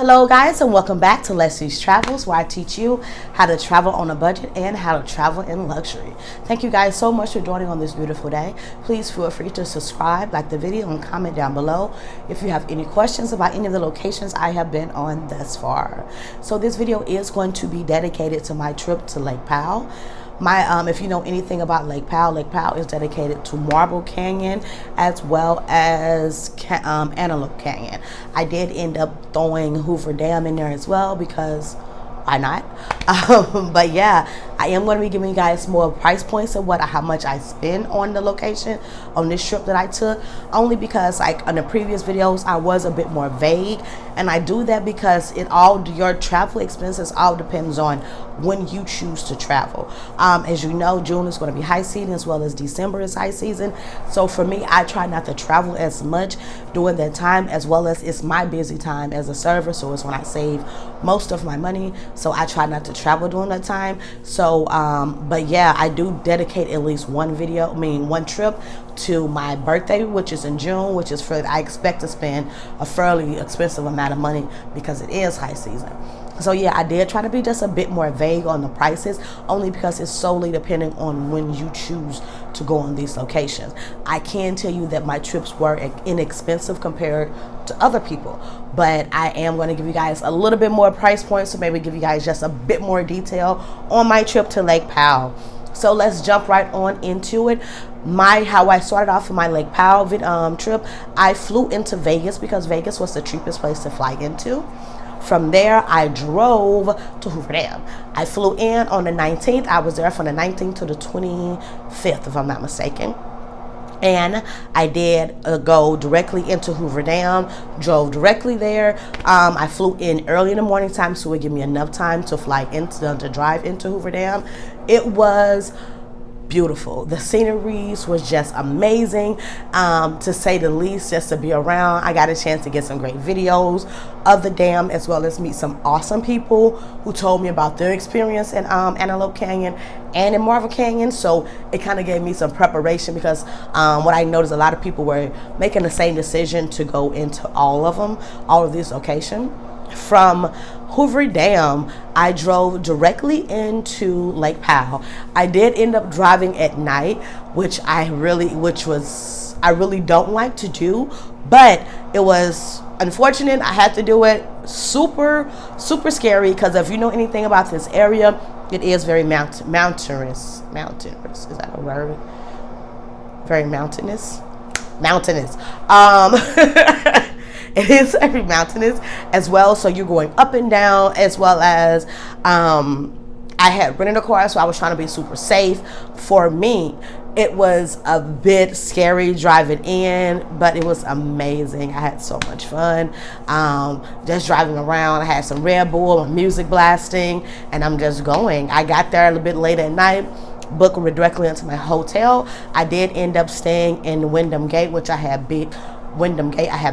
Hello guys, and welcome back to Leslie's Travels, where I teach you how to travel on a budget and how to travel in luxury. Thank you guys so much for joining on this beautiful day. Please feel free to subscribe, like the video, and comment down below if you have any questions about any of the locations I have been on thus far. So this video is going to be dedicated to my trip to Lake Powell. If you know anything about Lake Powell is dedicated to Marble Canyon as well as Antelope Canyon. I did end up throwing Hoover Dam in there as well because why not? But yeah, I am going to be giving you guys more price points of how much I spend on the location on this trip that I took, only because like on the previous videos I was a bit more vague, and I do that because your travel expenses all depends on when you choose to travel. As you know, June is going to be high season as well as December is high season, so for me I try not to travel as much during that time, as well as it's my busy time as a server, so it's when I save most of my money, so I try not to travel during that time. So but yeah, I do dedicate at least one trip to my birthday, which is in June, which is I expect to spend a fairly expensive amount of money because it is high season. So yeah, I did try to be just a bit more vague on the prices, only because it's solely depending on when you choose to go on these locations. I can tell you that my trips were inexpensive compared to other people, but I am going to give you guys a little bit more price points to maybe give you guys just a bit more detail on my trip to Lake Powell. So let's jump right on into it. How I started off in my Lake Powell trip, I flew into Vegas because Vegas was the cheapest place to fly into. From there, I drove to Hoover Dam. I flew in on the 19th. I was there from the 19th to the 25th, if I'm not mistaken. And I did go directly into Hoover Dam, drove directly there. I flew in early in the morning time, so it would give me enough time to drive into Hoover Dam. It was beautiful. The sceneries was just amazing, to say the least. Just to be around, I got a chance to get some great videos of the dam, as well as meet some awesome people who told me about their experience in Antelope Canyon and in Marble Canyon. So it kind of gave me some preparation, because what I noticed, a lot of people were making the same decision to go into all of these locations. From Hoover Dam, I drove directly into Lake Powell. I did end up driving at night, which I really don't like to do, but it was unfortunate. I had to do it. Super scary, because if you know anything about this area, it is very mountainous. Is that a word? Very mountainous. It is very mountainous as well, so you're going up and down, as well as I had rented a car, so I was trying to be super safe. For me, it was a bit scary driving in, but it was amazing. I had so much fun just driving around. I had some Red Bull, music blasting, and I'm just going. I got there a little bit late at night, booked directly into my hotel. I did end up staying in Wyndham Gate, which I had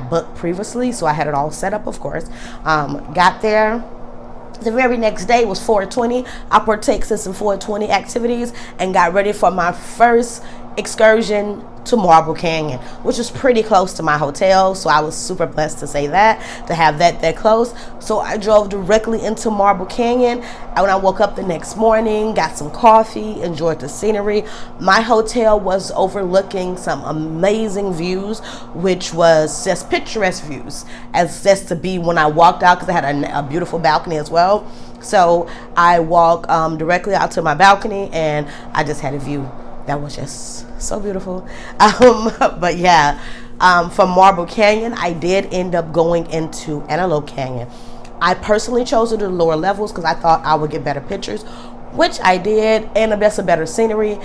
booked previously, so I had it all set up, of course. Got there. The very next day was 420. I partaked in some 420 activities and got ready for my first excursion to Marble Canyon, which was pretty close to my hotel, so I was super blessed to have that close. So I drove directly into Marble Canyon. And when I woke up the next morning, got some coffee, enjoyed the scenery. My hotel was overlooking some amazing views, which was just picturesque views, as just to be when I walked out, because I had a beautiful balcony as well. So I walked directly out to my balcony, and I just had a view that was just so beautiful. But yeah, from Marble Canyon, I did end up going into Antelope Canyon. I personally chose to do the lower levels because I thought I would get better pictures, which I did, and just a better scenery.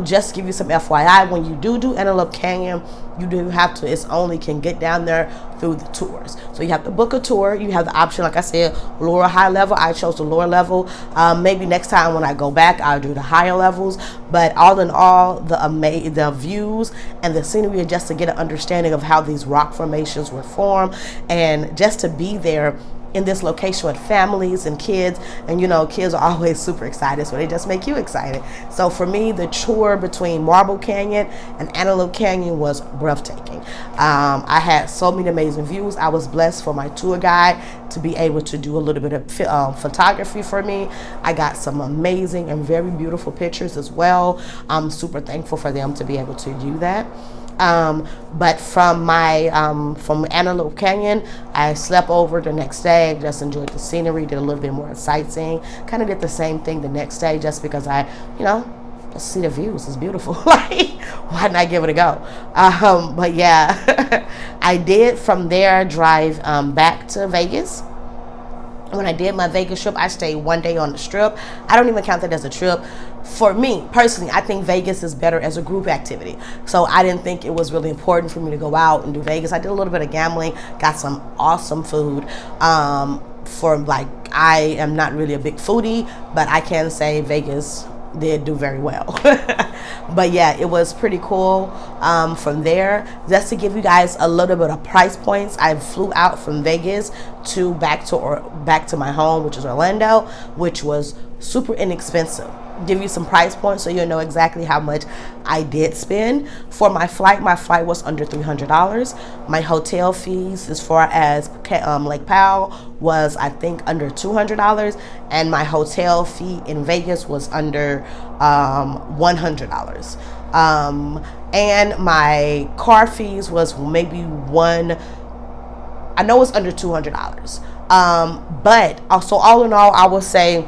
Just to give you some FYI, when you do Antelope Canyon, you do have to, can get down there through the tours. So you have to book a tour. You have the option, like I said, lower or high level. I chose the lower level. Maybe next time when I go back, I'll do the higher levels. But all in all, the views and the scenery, just to get an understanding of how these rock formations were formed, and just to be there in this location with families and kids. And you know, kids are always super excited, so they just make you excited. So for me, the tour between Marble Canyon and Antelope Canyon was breathtaking. I had so many amazing views. I was blessed for my tour guide to be able to do a little bit of photography for me. I got some amazing and very beautiful pictures as well. I'm super thankful for them to be able to do that. But from my from Antelope Canyon, I slept over the next day, just enjoyed the scenery, did a little bit more sightseeing, kind of did the same thing the next day just because I, just see the views. It's beautiful. Like, why not give it a go? But yeah, I did from there drive back to Vegas. When I did my Vegas trip, I stayed one day on the Strip. I don't even count that as a trip. For me, personally, I think Vegas is better as a group activity. So I didn't think it was really important for me to go out and do Vegas. I did a little bit of gambling, got some awesome food. I am not really a big foodie, but I can say Vegas did do very well. But yeah, it was pretty cool. From there, just to give you guys a little bit of price points, I flew out from Vegas to back to my home, which is Orlando, which was super inexpensive. Give you some price points so you'll know exactly how much I did spend. For my flight was under $300. My hotel fees as far as Lake Powell was, I think, under $200, and my hotel fee in Vegas was under $100. And my car fees was maybe I know it's under $200. But also, all in all, I would say,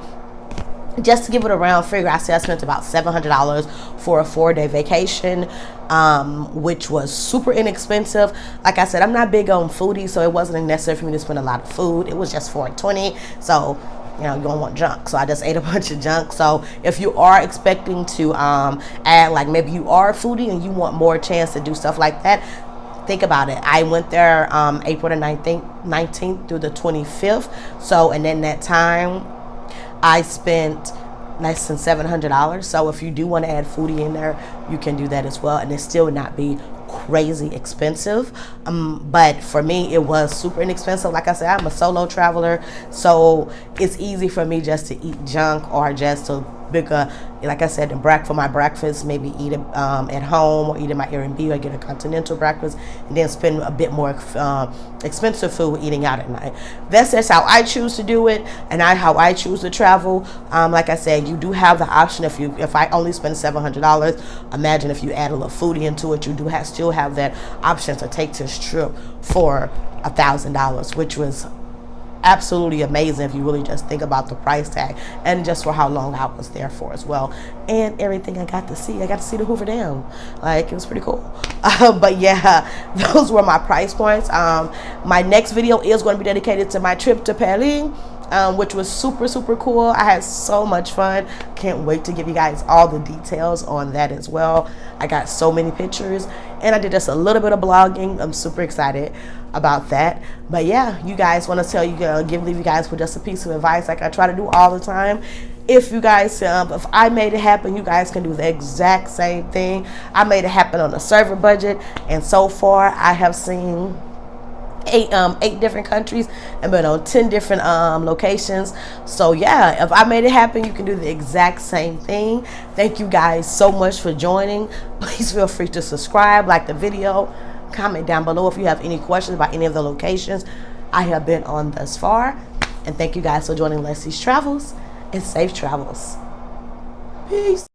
just to give it a round figure, I say I spent about $700 for a 4-day vacation, which was super inexpensive. Like I said, I'm not big on foodies, so it wasn't necessary for me to spend a lot of food. It was just $420, so you don't want junk. So I just ate a bunch of junk. So if you are expecting to add, like maybe you are a foodie and you want more chance to do stuff like that, think about it. I went there April the 19th through the 25th. So, and in that time, I spent less than $700. So if you do want to add foodie in there, you can do that as well, and it still not be crazy expensive. But for me, it was super inexpensive. Like I said, I'm a solo traveler, so it's easy for me just to eat junk or just to like I said, for my breakfast, maybe eat it at home or eat in my Airbnb or get a continental breakfast, and then spend a bit more expensive food eating out at night. That's just how I choose to do it, and how I choose to travel. Like I said, you do have the option if I only spend $700. Imagine if you add a little foodie into it, you do still have that option to take this trip for $1,000, which was absolutely amazing if you really just think about the price tag and just for how long I was there for as well, and everything I got to see. I got to see the Hoover Dam. Like, it was pretty cool. But yeah, those were my price points. My next video is going to be dedicated to my trip to Paris, which was super, super cool. I had so much fun. Can't wait to give you guys all the details on that as well. I got so many pictures, and I did just a little bit of blogging. I'm super excited about that. But yeah, you guys, want to leave you guys with just a piece of advice like I try to do all the time. If you guys, if I made it happen, you guys can do the exact same thing. I made it happen on a server budget, and so far I have seen 8 different countries and been on 10 different locations. So yeah, if I made it happen, you can do the exact same thing. Thank you guys so much for joining. Please feel free to subscribe, like the video, comment down below if you have any questions about any of the locations I have been on thus far. And thank you guys for joining Leslie's Travels, and safe travels. Peace.